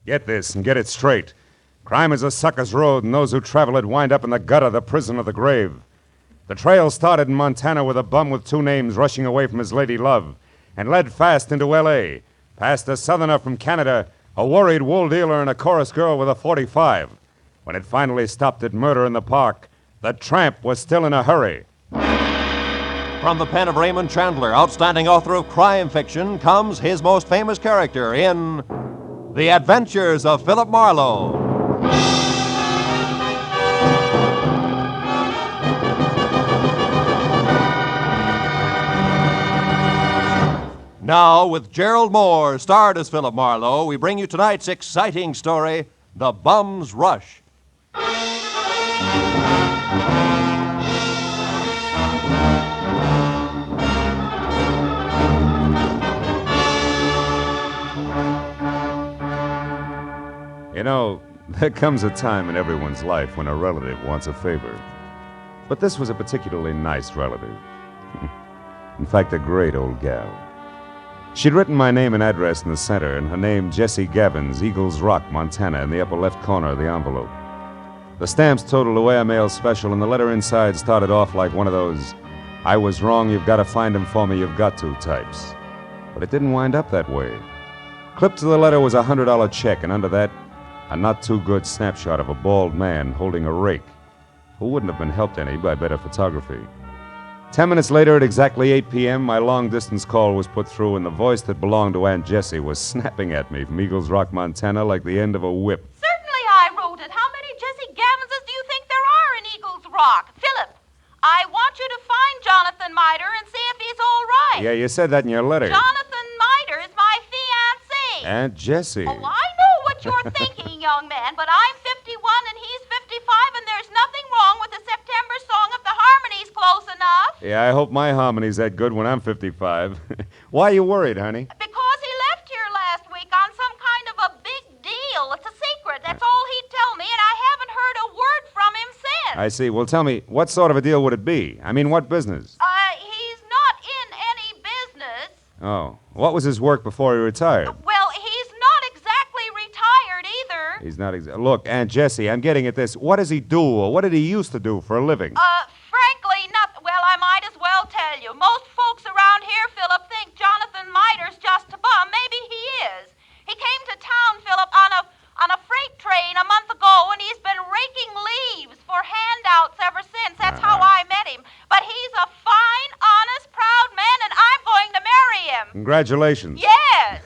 Get this and get it straight. Crime is a sucker's road, and those who travel it wind up in the gutter, the prison, or the grave. The trail started in Montana with a bum with two names rushing away from his lady love, and led fast into L.A., past a southerner from Canada, a worried wool dealer, and a chorus girl with a .45. When it finally stopped at Murder in the Park, the tramp was still in a hurry. From the pen of Raymond Chandler, outstanding author of crime fiction, comes his most famous character in The Adventures of Philip Marlowe. Now, with Gerald Moore, starred as Philip Marlowe, we bring you tonight's exciting story, The Bum's Rush. You know, there comes a time in everyone's life when a relative wants a favor. But this was a particularly nice relative. In fact, a great old gal. She'd written my name and address in the center, and her name, Jessie Gavins, Eagles Rock, Montana, in the upper left corner of the envelope. The stamps totaled away a mail special, and the letter inside started off like one of those, "I was wrong, you've got to find him for me, you've got to" types. But it didn't wind up that way. Clipped to the letter was a $100 check, and under that, a not-too-good snapshot of a bald man holding a rake, who wouldn't have been helped any by better photography. 10 minutes later, at exactly 8 p.m., my long-distance call was put through, and the voice that belonged to Aunt Jessie was snapping at me from Eagles Rock, Montana, like the end of a whip. Certainly I wrote it. How many Jessie Gavinses do you think there are in Eagles Rock? Philip, I want you to find Jonathan Miter and see if he's all right. Yeah, you said that in your letter. Jonathan Miter is my fiancé. Aunt Jessie. Oh, I know what you're thinking, young man, but I'm 51 and he's 55, and there's nothing wrong with the September song if the harmony's close enough. Yeah, I hope my harmony's that good when I'm 55. Why are you worried, honey? Because he left here last week on some kind of a big deal. It's a secret. That's all he'd tell me, and I haven't heard a word from him since. I see. Well, tell me, what sort of a deal would it be? I mean, what business? He's not in any business. Oh, what was his work before he retired? Well, he's not exactly retired either. He's not Look, Aunt Jessie, I'm getting at this. What does he do, or what did he used to do for a living? Frankly, nothing. Well, I might as well tell you. Most folks around here, Philip, think Jonathan Miter's just a bum. Maybe he is. He came to town, Philip, on a freight train a month ago, and he's been raking leaves for handouts ever since. That's how I met him. But he's a fine, honest, proud man, and I'm going to marry him. Congratulations. Yes.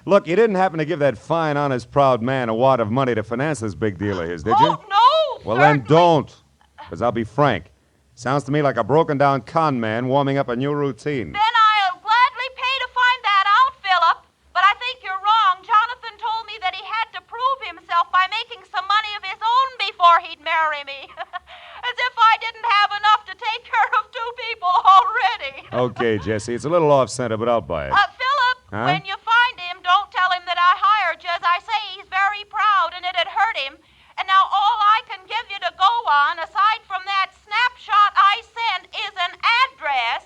Look, you didn't happen to give that fine, honest, proud man a wad of money to finance this big deal of his, did you? Oh, no, Well, certainly. then don't. Because I'll be frank. Sounds to me like a broken-down con man warming up a new routine. Then I'll gladly pay to find that out, Philip. But I think you're wrong. Jonathan told me that he had to prove himself by making some money of his own before he'd marry me. As if I didn't have enough to take care of two people already. Okay, Jessie, it's a little off-center, but I'll buy it. Philip, Huh? when you find him, don't tell him that I hired you. As I say, he's very proud, and it'd hurt him. And now all I can give you to go on, aside from that snapshot I sent, is an address,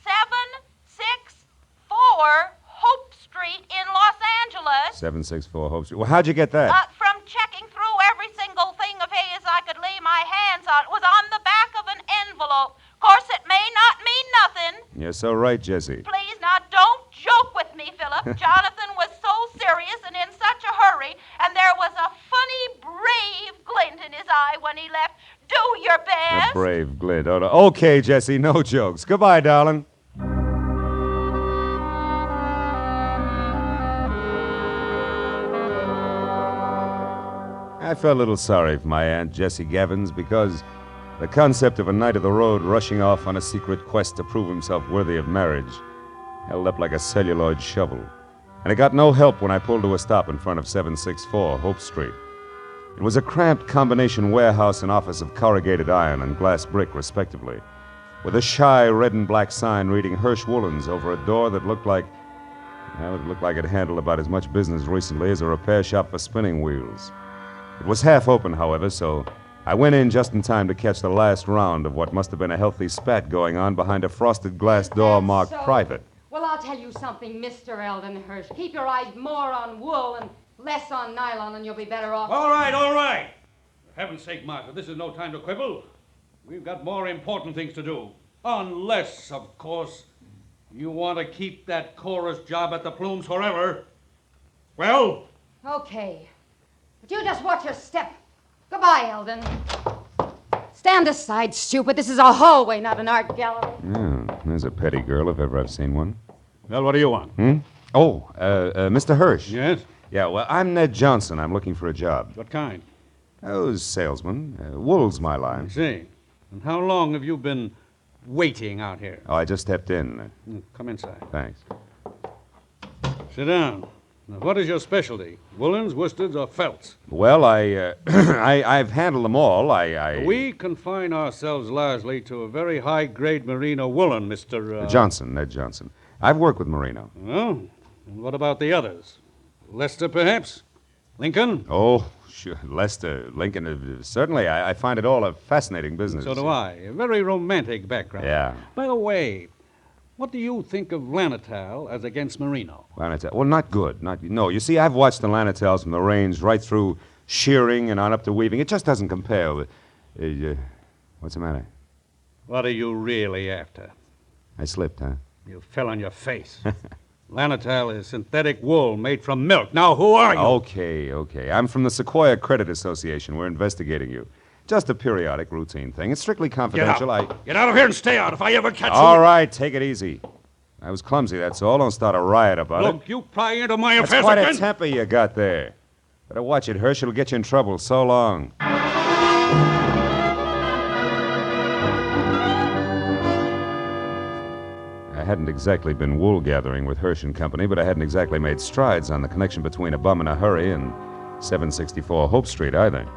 764 Hope Street in Los Angeles. 764 Hope Street. Well, how'd you get that? From checking through every single thing of his I could lay my hands on. It was on the back of an envelope. Of course, it may not mean nothing. You're so right, Jessie. Please, now, don't joke with me, Philip. Jonathan was so serious and in such a hurry, and there was a funny, brave glint in his eye when he left. Do your best. A brave glint. Oh, no. Okay, Jessie, no jokes. Goodbye, darling. I felt a little sorry for my Aunt Jessie Gavins because the concept of a knight of the road rushing off on a secret quest to prove himself worthy of marriage held up like a celluloid shovel. And it got no help when I pulled to a stop in front of 764 Hope Street. It was a cramped combination warehouse and office of corrugated iron and glass brick, respectively, with a shy red and black sign reading Hirsch Woolens over a door that looked like, well, it looked like it handled about as much business recently as a repair shop for spinning wheels. It was half open, however, so I went in just in time to catch the last round of what must have been a healthy spat going on behind a frosted glass door marked so? private. Well, I'll tell you something, Mr. Eldon Hirsch. Keep your eyes more on wool and less on nylon and you'll be better off. All right. For heaven's sake, Martha, this is no time to quibble. We've got more important things to do. Unless, of course, you want to keep that chorus job at the Plumes forever. Well? Okay. But you just watch your step. Goodbye, Eldon. Stand aside, stupid. This is a hallway, not an art gallery. Yeah, there's a petty girl if ever I've seen one. Well, what do you want? Oh, Mr. Hirsch. Yes? Yeah, well, I'm Ned Johnson. I'm looking for a job. What kind? Oh, salesman. Wool's my I line. see. And how long have you been waiting out here? Oh, I just stepped in. Come inside. Thanks. Sit down. Now, what is your specialty? Woolens, worsteds, or felts? Well, I've handled them all. We confine ourselves largely to a very high-grade merino woolen, Mr. Johnson, Ned Johnson. I've worked with merino. Well, and what about the others? Lester, perhaps? Lincoln? Oh, sure. Lester, Lincoln, certainly. I find it all a fascinating business. So do I. A very romantic background. Yeah. By the way, what do you think of Lanatal as against merino? Lanatal. Well, not good. No, you see, I've watched the Lanatals from the range right through shearing and on up to weaving. It just doesn't compare. What's the matter? What are you really after? I slipped, huh? You fell on your face. Lanatal is synthetic wool made from milk. Now, who are you? Okay. I'm from the Sequoia Credit Association. We're investigating you. Just a periodic, routine thing. It's strictly confidential. Get out of here and stay out if I ever catch you. All right, take it easy. I was clumsy, that's all. Don't start a riot about it. Look, you pry into my That's affairs quite again. a temper you got there. Better watch it, Hirsch. It'll get you in trouble. So long. I hadn't exactly been wool gathering with Hirsch and Company, but I hadn't exactly made strides on the connection between A Bum in a Hurry and 764 Hope Street either.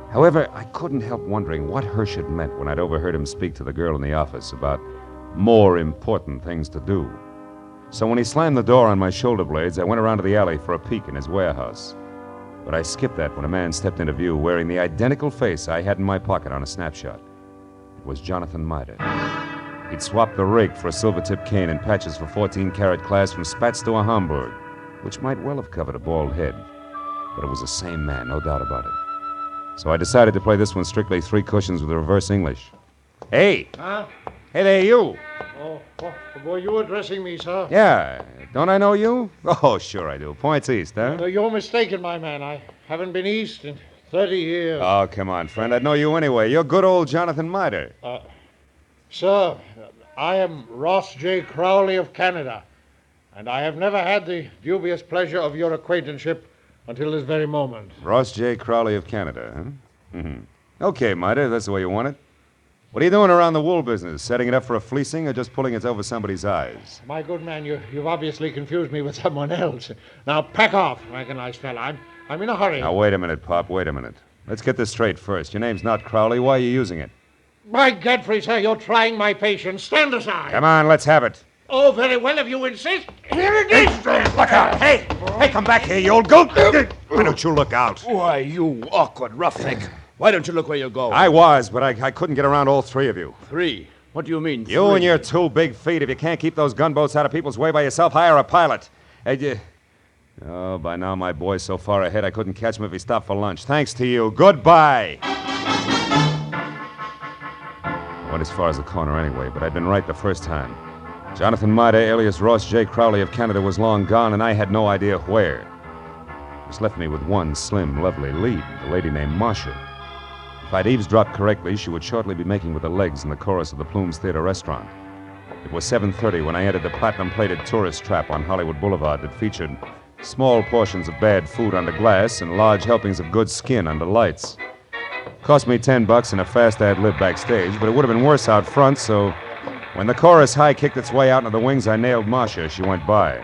However, I couldn't help wondering what Hirsch had meant when I'd overheard him speak to the girl in the office about more important things to do. So when he slammed the door on my shoulder blades, I went around to the alley for a peek in his warehouse. But I skipped that when a man stepped into view wearing the identical face I had in my pocket on a snapshot. It was Jonathan Mitre. He'd swapped the rake for a silver-tipped cane and patches for 14-carat class from Spatz to a Hamburg, which might well have covered a bald head. But it was the same man, no doubt about it. So I decided to play this one strictly 3 cushions with reverse English. Hey! Huh? Hey there, you! Oh, were you addressing me, sir? Yeah. Don't I know you? Oh, sure I do. Points east, huh? You're mistaken, my man. I haven't been east in 30 years. Oh, come on, friend. I'd know you anyway. You're good old Jonathan Mitre. Sir, I am Ross J. Crowley of Canada, and I have never had the dubious pleasure of your acquaintanceship until this very moment. Ross J. Crowley of Canada, huh? Mm-hmm. Okay, Mitre, that's the way you want it. What are you doing around the wool business? Setting it up for a fleecing or just pulling it over somebody's eyes? My good man, you've obviously confused me with someone else. Now, pack off, like a nice fella. I'm in a hurry. Now, wait a minute, Pop. Wait a minute. Let's get this straight first. Your name's not Crowley. Why are you using it? By Godfrey, sir, you're trying my patience. Stand aside. Come on, let's have it. Oh, very well, if you insist. Here it is. Look out. Hey, come back here, you old goat. Why don't you look out? Why, you awkward roughneck. Why don't you look where you're going? I was, but I couldn't get around all 3 of you. 3? What do you mean, You 3? and your 2 big feet. If you can't keep those gunboats out of people's way by yourself, hire a pilot. Hey, oh, by now my boy's so far ahead I couldn't catch him if he stopped for lunch. Thanks to you. Goodbye. Went as far as the corner anyway, but I'd been right the first time. Jonathan Mitre, alias Ross J. Crowley of Canada, was long gone, and I had no idea where. This left me with one slim, lovely lead, a lady named Marcia. If I'd eavesdropped correctly, she would shortly be making with the legs in the chorus of the Plumes Theater restaurant. It was 7:30 when I entered the platinum-plated tourist trap on Hollywood Boulevard that featured small portions of bad food under glass and large helpings of good skin under lights. Cost me $10 and a fast ad-lib backstage, but it would have been worse out front, so when the chorus high kicked its way out into the wings, I nailed Marcia. She went by.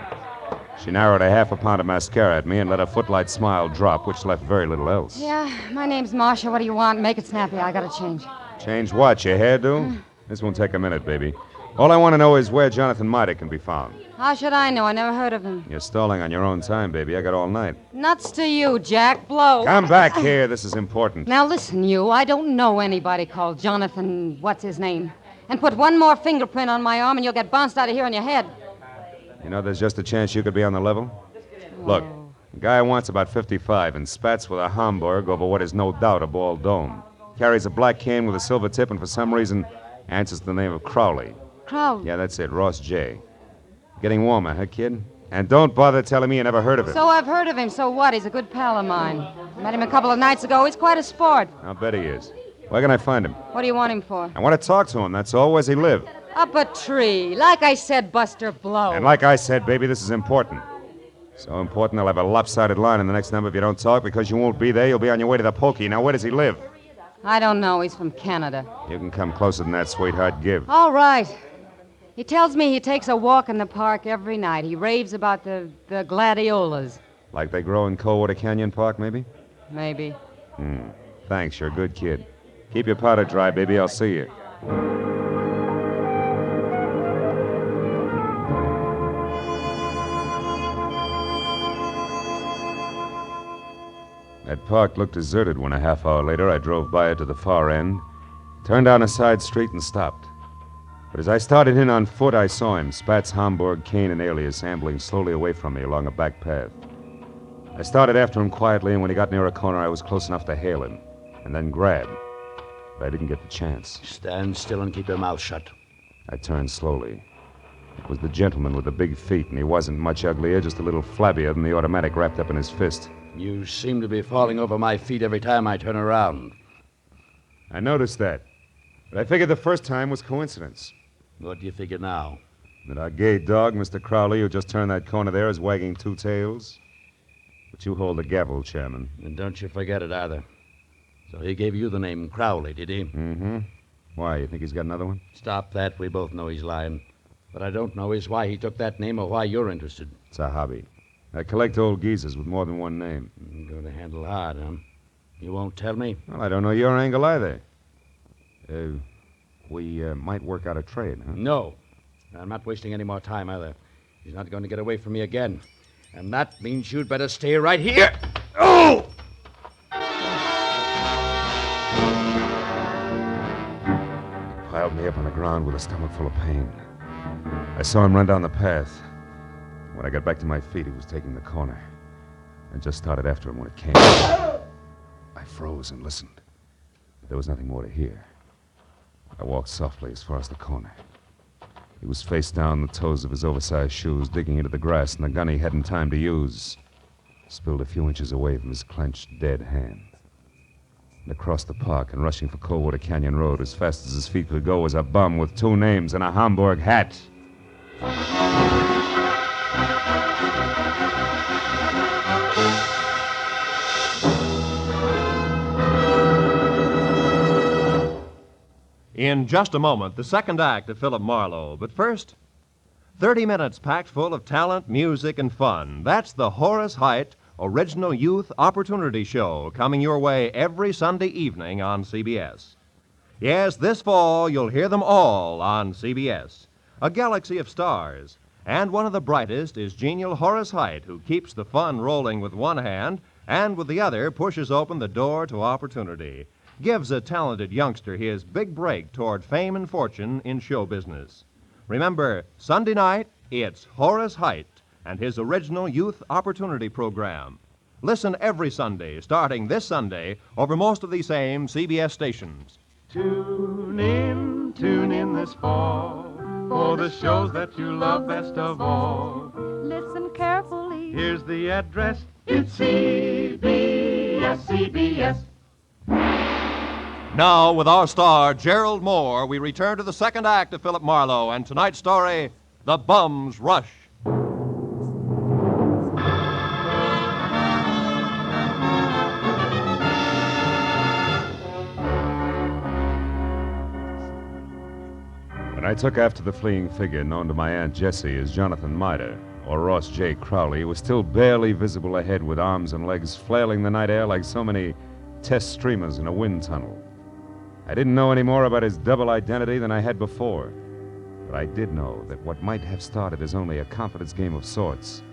She narrowed a half a pound of mascara at me and let a footlight smile drop, which left very little else. Yeah, my name's Marcia. What do you want? Make it snappy. I gotta change. Change what? Your hairdo? This won't take a minute, baby. All I want to know is where Jonathan Mitre can be found. How should I know? I never heard of him. You're stalling on your own time, baby. I got all night. Nuts to you, Jack. Blow. Come back here. This is important. Now listen, you. I don't know anybody called Jonathan what's his name. And put one more fingerprint on my arm and you'll get bounced out of here on your head. You know, there's just a chance you could be on the level. Look, The guy wants about 55 and spats with a Hamburg over what is no doubt a bald dome. Carries a black cane with a silver tip and for some reason answers to the name of Crowley. Crowley? Yeah, that's it, Ross J. Getting warmer, huh, kid? And don't bother telling me you never heard of him. So I've heard of him. So what? He's a good pal of mine. Met him a couple of nights ago. He's quite a sport. I'll bet he is. Where can I find him? What do you want him for? I want to talk to him, that's all. Where's he live? Up a tree. Like I said, Buster Blow. And like I said, baby, this is important. So important, I'll have a lopsided line in the next number if you don't talk, because you won't be there. You'll be on your way to the pokey. Now, where does he live? I don't know. He's from Canada. You can come closer than that, sweetheart. Give. All right. He tells me he takes a walk in the park every night. He raves about the gladiolas. Like they grow in Coldwater Canyon Park, maybe? Maybe. Thanks, you're a good kid. Keep your powder dry, baby. I'll see you. That park looked deserted when a half hour later I drove by it to the far end, turned down a side street and stopped. But as I started in on foot, I saw him, Spats, Hamburg, cane, and Alias, ambling slowly away from me along a back path. I started after him quietly, and when he got near a corner, I was close enough to hail him, and then grab. But I didn't get the chance. Stand still and keep your mouth shut. I turned slowly. It was the gentleman with the big feet, and he wasn't much uglier, just a little flabbier than the automatic wrapped up in his fist. You seem to be falling over my feet every time I turn around. I noticed that. But I figured the first time was coincidence. What do you figure now? That our gay dog, Mr. Crowley, who just turned that corner there, is wagging two tails. But you hold the gavel, Chairman. And don't you forget it either. So he gave you the name Crowley, did he? Mm-hmm. Why, you think he's got another one? Stop that. We both know he's lying. What I don't know is why he took that name or why you're interested. It's a hobby. I collect old geezers with more than one name. You're going to handle hard, huh? You won't tell me? Well, I don't know your angle either. We might work out a trade, huh? No. I'm not wasting any more time either. He's not going to get away from me again. And that means you'd better stay right here. Oh! He piled me up on the ground with a stomach full of pain. I saw him run down the path. When I got back to my feet, he was taking the corner. I just started after him when it came. I froze and listened. But there was nothing more to hear. I walked softly as far as the corner. He was face down, the toes of his oversized shoes digging into the grass, and the gun he hadn't time to use spilled a few inches away from his clenched, dead hand. And across the park and rushing for Coldwater Canyon Road as fast as his feet could go was a bum with two names and a Hamburg hat. In just a moment, the second act of Philip Marlowe. But first, 30 minutes packed full of talent, music, and fun. That's the Horace Heidt Original Youth Opportunity Show, coming your way every Sunday evening on CBS. Yes, this fall you'll hear them all on CBS. A galaxy of stars. And one of the brightest is genial Horace Heidt, who keeps the fun rolling with one hand and with the other pushes open the door to opportunity. Gives a talented youngster his big break toward fame and fortune in show business. Remember, Sunday night, it's Horace Heidt and his original Youth Opportunity Program. Listen every Sunday, starting this Sunday, over most of these same CBS stations. Tune in this fall for the shows that you love best of all. Listen carefully. Here's the address. It's CBS, CBS. Now, with our star, Gerald Moore, we return to the second act of Philip Marlowe and tonight's story, The Bum's Rush. When I took after the fleeing figure known to my Aunt Jessie as Jonathan Mitre, or Ross J. Crowley, he was still barely visible ahead with arms and legs flailing the night air like so many test streamers in a wind tunnel. I didn't know any more about his double identity than I had before, but I did know that what might have started as only a confidence game of sorts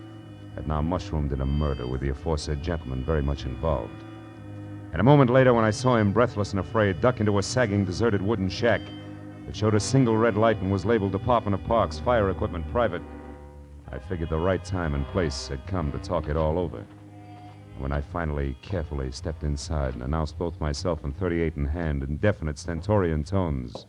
had now mushroomed in a murder with the aforesaid gentleman very much involved. And a moment later, when I saw him, breathless and afraid, duck into a sagging, deserted wooden shack that showed a single red light and was labeled Department of Parks, Fire Equipment Private, I figured the right time and place had come to talk it all over. When I finally carefully stepped inside and announced both myself and 38 in hand in definite stentorian tones,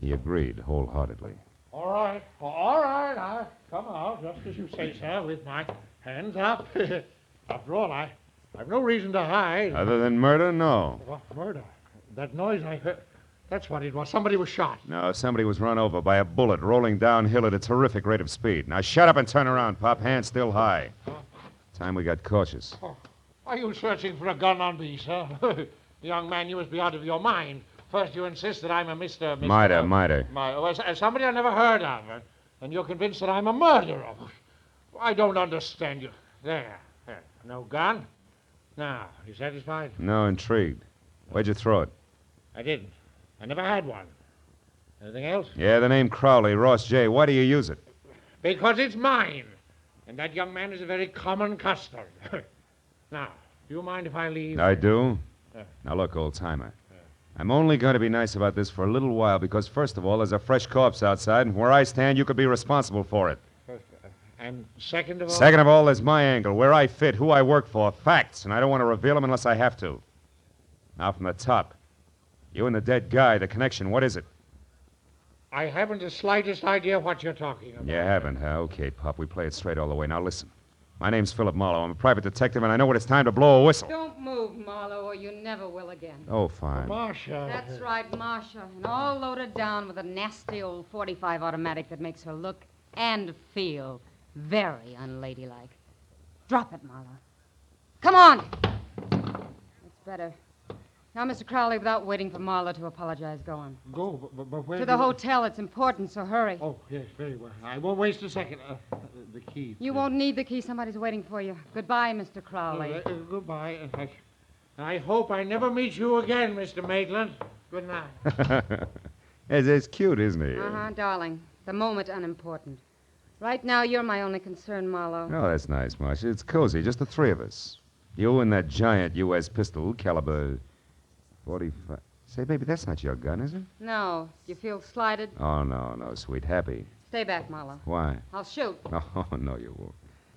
he agreed wholeheartedly. All right. I'll come out just as you say, sir, with my hands up. After all, I've no reason to hide. Other than murder, no. Well, murder. That noise I heard, that's what it was. Somebody was shot. No, somebody was run over by a bullet rolling downhill at a terrific rate of speed. Now shut up and turn around, Pop. Hands still high. Time we got cautious. Oh, are you searching for a gun on me, sir? Young man, you must be out of your mind. First, you insist that I'm a Mr. Miter. Somebody I never heard of. And you're convinced that I'm a murderer. I don't understand you. There. No gun? Now, you satisfied? No, intrigued. Where'd you throw it? I didn't. I never had one. Anything else? Yeah, the name Crowley, Ross J. Why do you use it? Because it's mine. And that young man is a very common custard. Now, do you mind if I leave? I do. Now look, old-timer. I'm only going to be nice about this for a little while because, first of all, there's a fresh corpse outside, and where I stand, you could be responsible for it. And second of all? Second of all, there's my angle, where I fit, who I work for, facts, and I don't want to reveal them unless I have to. Now, from the top. You and the dead guy, the connection, what is it? I haven't the slightest idea what you're talking about. You haven't, huh? Okay, Pop, we play it straight all the way. Now, listen. My name's Philip Marlowe. I'm a private detective, and I know when it's time to blow a whistle. Don't move, Marlowe, or you never will again. Oh, fine. Marcia. That's right, Marcia. And all loaded down with a nasty old 45 automatic that makes her look and feel very unladylike. Drop it, Marlowe. Come on! That's better. Now, Mr. Crowley, without waiting for Marlowe to apologize, go on. Go, but where? To the hotel. It's important, so hurry. Oh, yes, very well. I won't waste a second. The key. You won't need the key. Somebody's waiting for you. Goodbye, Mr. Crowley. Goodbye. I hope I never meet you again, Mr. Maitland. Good night. It's cute, isn't he? Uh-huh, darling. The moment unimportant. Right now, you're my only concern, Marlowe. Oh, that's nice, Marcia. It's cozy, just the three of us. You and that giant U.S. pistol, caliber 45. Say, baby, that's not your gun, is it? No. You feel slighted? Oh, no, sweet. Happy. Stay back, Marlowe. Why? I'll shoot. Oh, no, you won't.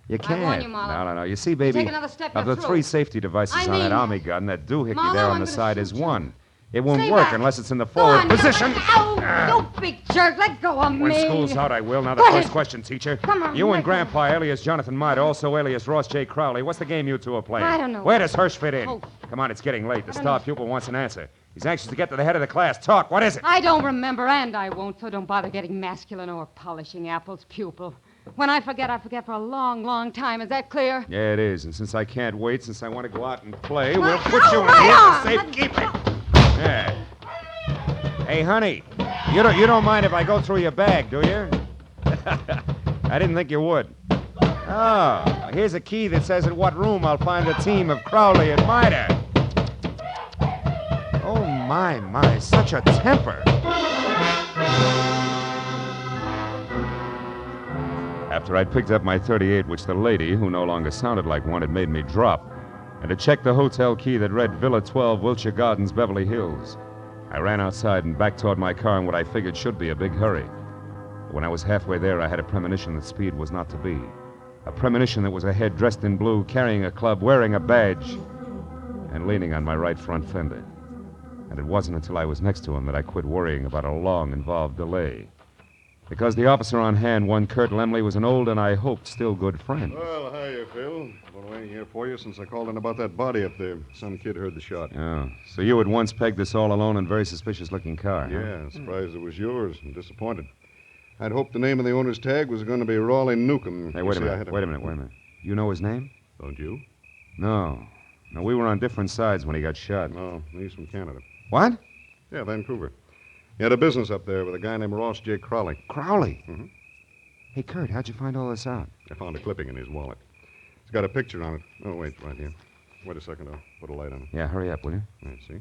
You can't. I warn you, Marlowe. No. You see, baby, Take another step, of you're the through. three safety devices I on mean that that. army gun, that doohickey Marlowe, there on I'm the gonna side shoot is you. one. It won't Stay work back. unless it's in the Go forward on, position. Ow! You big jerk. Let go of me. When school's out, I will. Now, the Go first ahead. question, teacher. Come on, You and let go. Grandpa, alias Jonathan Miter, also alias Ross J. Crowley. What's the game you two are playing? I don't know. Where does Hirsch fit in? Oh. Come on, it's getting late. The I don't star know. pupil wants an answer. He's anxious to get to the head of the class. Talk. What is it? I don't remember, and I won't, so don't bother getting masculine or polishing apples, pupil. When I forget for a long, long time. Is that clear? Yeah, it is. And since I can't wait, since I want to go out and play, Well, we'll put you in right here on. for safekeeping. Yeah. Hey, honey, you don't mind if I go through your bag, do you? I didn't think you would. Oh, here's a key that says at what room I'll find the team of Crowley and Miter. Oh, my, such a temper. After I'd picked up my 38, which the lady, who no longer sounded like one, had made me drop, and had checked the hotel key that read Villa 12, Wilshire Gardens, Beverly Hills, I ran outside and back toward my car in what I figured should be a big hurry. But when I was halfway there, I had a premonition that speed was not to be. A premonition that was a head dressed in blue, carrying a club, wearing a badge, and leaning on my right front fender. And it wasn't until I was next to him that I quit worrying about a long, involved delay. Because the officer on hand, one Kurt Lemley, was an old and I hoped still good friend. Well, hiya, Phil. Been waiting here for you since I called in about that body up there. Some kid heard the shot. Oh, so you had once pegged this all-alone and very suspicious-looking car, huh? Yeah, surprised it was yours and disappointed. I'd hoped the name of the owner's tag was going to be Raleigh Newcomb. Hey, You wait a see, I minute, had wait a minute. You know his name? Don't you? No, we were on different sides when he got shot. No, he's from Canada. What? Yeah, Vancouver. He had a business up there with a guy named Ross J. Crowley. Crowley? Mhm. Hey, Kurt, how'd you find all this out? I found a clipping in his wallet. It's got a picture on it. Oh, wait, right here. Wait a second, I'll put a light on it. Yeah, hurry up, will you? Right, see?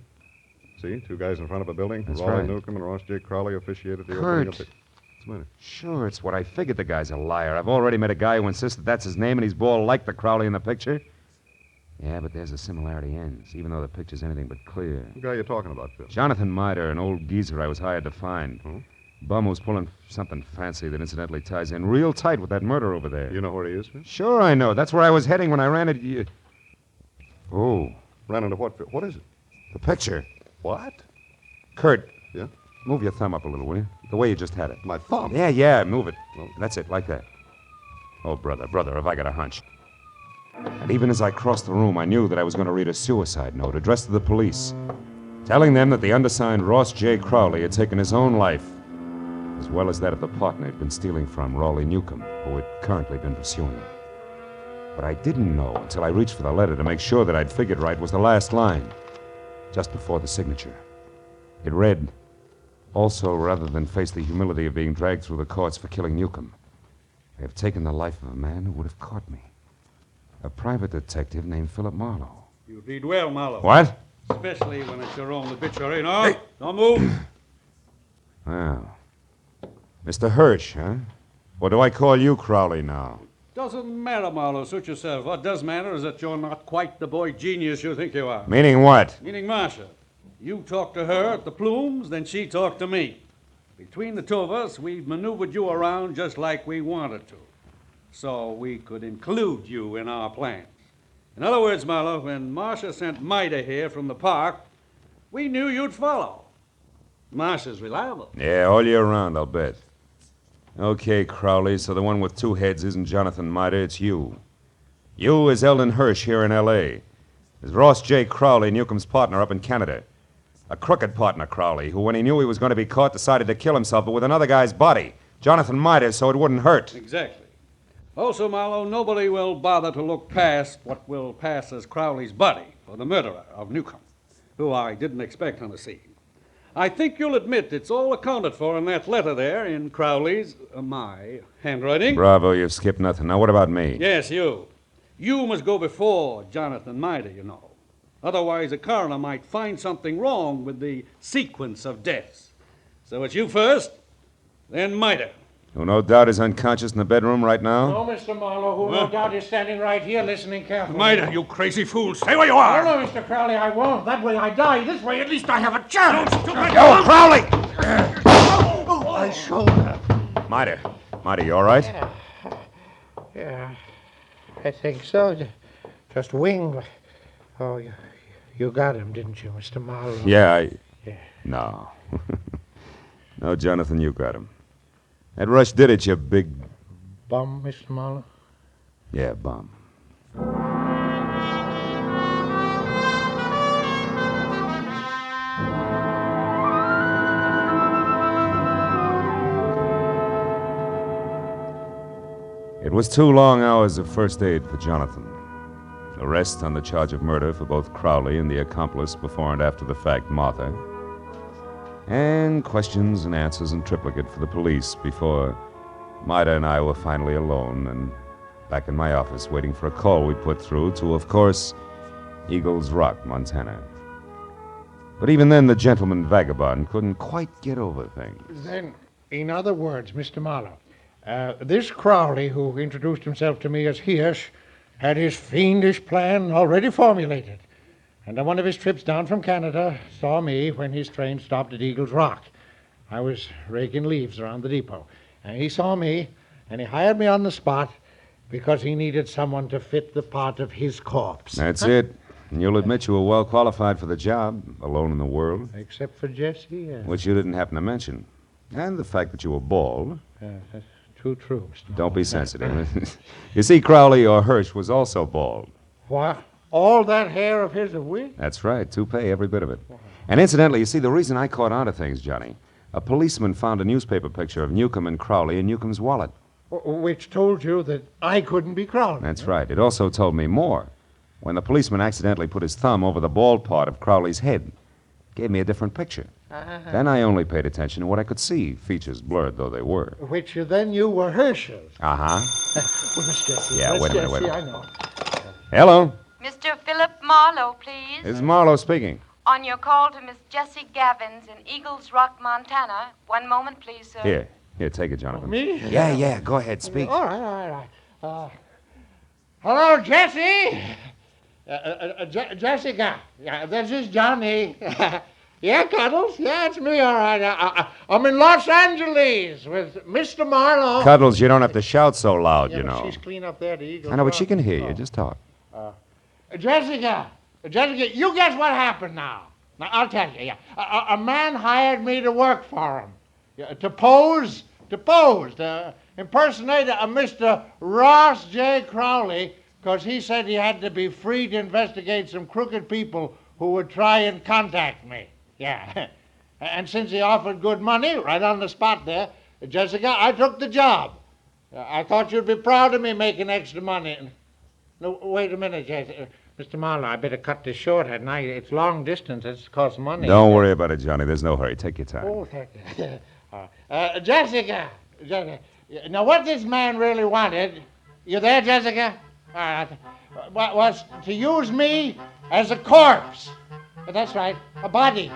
See, two guys in front of a building. That's Raleigh right. Newcomb and Ross J. Crowley officiated the Kurt. opening of the... What's the matter? Sure, it's what I figured. The guy's a liar. I've already met a guy who insists that that's his name and he's bald like the Crowley in the picture. Yeah, but there's a similarity ends, even though the picture's anything but clear. What guy you talking about, Phil? Jonathan Miter, an old geezer I was hired to find. Oh? Bum who's pulling something fancy that incidentally ties in real tight with that murder over there. You know where he is, Phil? Sure I know. That's where I was heading when I ran into you. Oh, Ran into what? What is it? the picture. What? Kurt. Yeah? Move your thumb up a little, will you? The way you just had it. My thumb? Yeah, move it. That's it, like that. Oh, brother, have I got a hunch. And even as I crossed the room, I knew that I was going to read a suicide note addressed to the police, telling them that the undersigned Ross J. Crowley had taken his own life, as well as that of the partner he'd been stealing from, Raleigh Newcomb, who had currently been pursuing him. What I didn't know until I reached for the letter to make sure that I'd figured right was the last line, just before the signature. It read, "Also, rather than face the humility of being dragged through the courts for killing Newcomb, I have taken the life of a man who would have caught me. A private detective named Philip Marlowe." You read well, Marlowe. What? Especially when it's your own obituary. No, don't move. Well, Mr. Hirsch, huh? What do I call you, Crowley, now? Doesn't matter, Marlowe. Suit yourself. What does matter is that you're not quite the boy genius you think you are. Meaning what? Meaning Marcia. You talked to her at the Plumes, then she talked to me. Between the two of us, we've maneuvered you around just like we wanted to, so we could include you in our plans. In other words, Marlowe, when Marcia sent Mida here from the park, we knew you'd follow. Marcia's reliable. Yeah, all year round, I'll bet. Okay, Crowley, so the one with two heads isn't Jonathan Mida, it's you. You is Eldon Hirsch here in L.A. Is Ross J. Crowley, Newcomb's partner up in Canada. A crooked partner, Crowley, who, when he knew he was going to be caught, decided to kill himself, but with another guy's body. Jonathan Mida, so it wouldn't hurt. Exactly. Also, Marlowe, nobody will bother to look past what will pass as Crowley's buddy, or the murderer of Newcomb, who I didn't expect on the scene. I think you'll admit it's all accounted for in that letter there in Crowley's, my handwriting. Bravo, you've skipped nothing. Now, what about me? Yes, you. You must go before Jonathan Mida, you know. Otherwise, the coroner might find something wrong with the sequence of deaths. So it's you first, then Mida. Who no doubt is unconscious in the bedroom right now? No, Mr. Marlowe, who no doubt is standing right here listening carefully. Mida, you crazy fool. Stay where you are. No, Mr. Crowley, I won't. That way I die. This way, at least I have a chance. Oh, Crowley! My shoulder. Mida, you all right? Yeah, I think so. Just wing. Oh, you got him, didn't you, Mr. Marlowe? Yeah, Yeah. No. No, Jonathan, you got him. That rush did it, you big... Bum, Mr. Marlowe? Yeah, bum. It was 2 long hours of first aid for Jonathan. Arrest on the charge of murder for both Crowley and the accomplice before and after the fact, Martha. And questions and answers in triplicate for the police before Mida and I were finally alone and back in my office waiting for a call we put through to, of course, Eagles Rock, Montana. But even then, the gentleman vagabond couldn't quite get over things. Then, in other words, Mr. Marlowe, this Crowley, who introduced himself to me as Hirsch, had his fiendish plan already formulated. And on one of his trips down from Canada, saw me when his train stopped at Eagles Rock. I was raking leaves around the depot. And he saw me, and he hired me on the spot because he needed someone to fit the part of his corpse. That's it. And you'll admit you were well qualified for the job, alone in the world. Except for Jesse, yes. Which you didn't happen to mention. And the fact that you were bald. That's too true, Mr. Don't be sensitive. You see, Crowley, or Hirsch, was also bald. What? All that hair of his a wig? That's right, toupee, every bit of it. And incidentally, you see, the reason I caught on to things, Johnny, a policeman found a newspaper picture of Newcomb and Crowley in Newcomb's wallet. Which told you that I couldn't be Crowley. That's right. It also told me more. When the policeman accidentally put his thumb over the bald part of Crowley's head, it gave me a different picture. Then I only paid attention to what I could see, features blurred though they were. Which you then knew were Hirsch's. Uh-huh. Where's Jesse? Yeah, Where's wait a minute, Jesse? wait a I minute. know. Hello. Mr. Philip Marlowe, please. This is Marlowe speaking. On your call to Miss Jessie Gavins in Eagles Rock, Montana. One moment, please, sir. Here, take it, Jonathan. Me? Yeah, go ahead, speak. All right. Hello, Jesse. Jessica. Yeah, this is Johnny. Yeah, Cuddles. Yeah, it's me, all right. I'm in Los Angeles with Mr. Marlowe. Cuddles, you don't have to shout so loud, Yeah, you but know. she's clean up there, the Eagles I know, but Rock. she can hear you. Just talk. Jessica, Jessica, you guess what happened now. Now, I'll tell you, yeah. A man hired me to work for him. Yeah, to impersonate a Mr. Ross J. Crowley, because he said he had to be free to investigate some crooked people who would try and contact me. Yeah. And since he offered good money right on the spot there, Jessica, I took the job. I thought you'd be proud of me making extra money. No, wait a minute, Jessica. Mr. Marlowe, I better cut this short, hadn't I? It's long distance. It costs money. Don't worry about it, Johnny. There's no hurry. Take your time. Oh, thank you. Jessica, now what this man really wanted, you there, Jessica? Was to use me as a corpse. That's right, a body.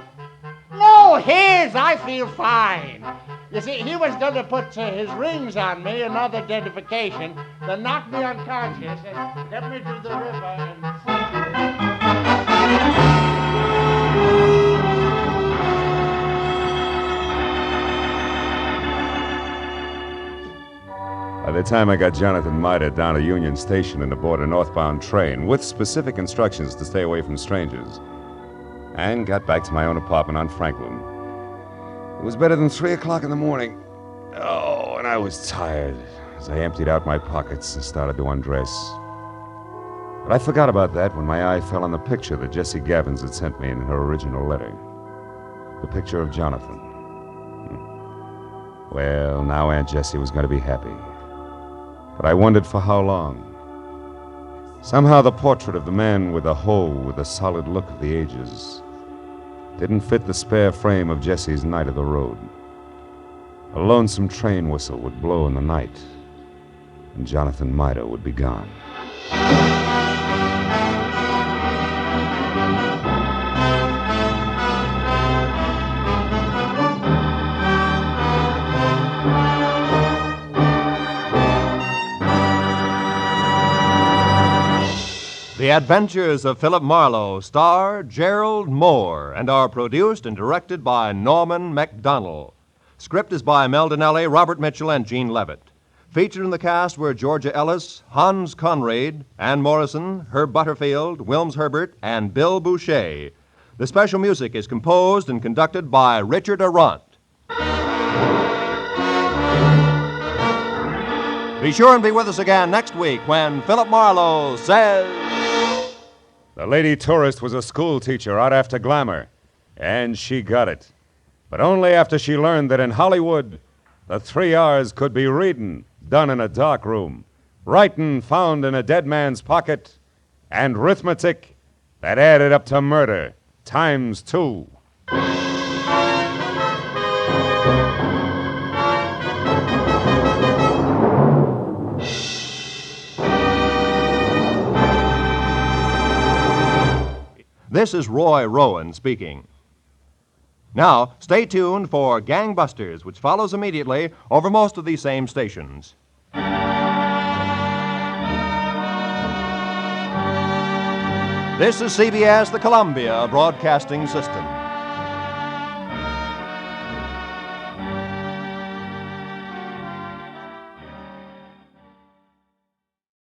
No, his. I feel fine. You see, he was going to put his rings on me, another identification, then knock me unconscious and get me to the river and... By the time I got Jonathan Mida down to Union Station and aboard a northbound train with specific instructions to stay away from strangers, and got back to my own apartment on Franklin, it was better than 3 o'clock in the morning. Oh, and I was tired as I emptied out my pockets and started to undress. But I forgot about that when my eye fell on the picture that Jessie Gavins had sent me in her original letter. The picture of Jonathan. Well, now Aunt Jessie was going to be happy. But I wondered for how long. Somehow the portrait of the man with the hoe with the solid look of the ages didn't fit the spare frame of Jessie's night of the road. A lonesome train whistle would blow in the night, and Jonathan Mida would be gone. The Adventures of Philip Marlowe star Gerald Moore and are produced and directed by Norman MacDonald. Script is by Mel Donnelly, Robert Mitchell, and Gene Levitt. Featured in the cast were Georgia Ellis, Hans Conried, Ann Morrison, Herb Butterfield, Wilms Herbert, and Bill Boucher. The special music is composed and conducted by Richard Arant. Be sure and be with us again next week when Philip Marlowe says... The lady tourist was a school teacher out after glamour, and she got it. But only after she learned that in Hollywood, the 3 R's could be reading, done in a dark room, writing found in a dead man's pocket, and arithmetic that added up to murder ×2. This is Roy Rowan speaking. Now, stay tuned for Gangbusters, which follows immediately over most of these same stations. This is CBS, the Columbia Broadcasting System.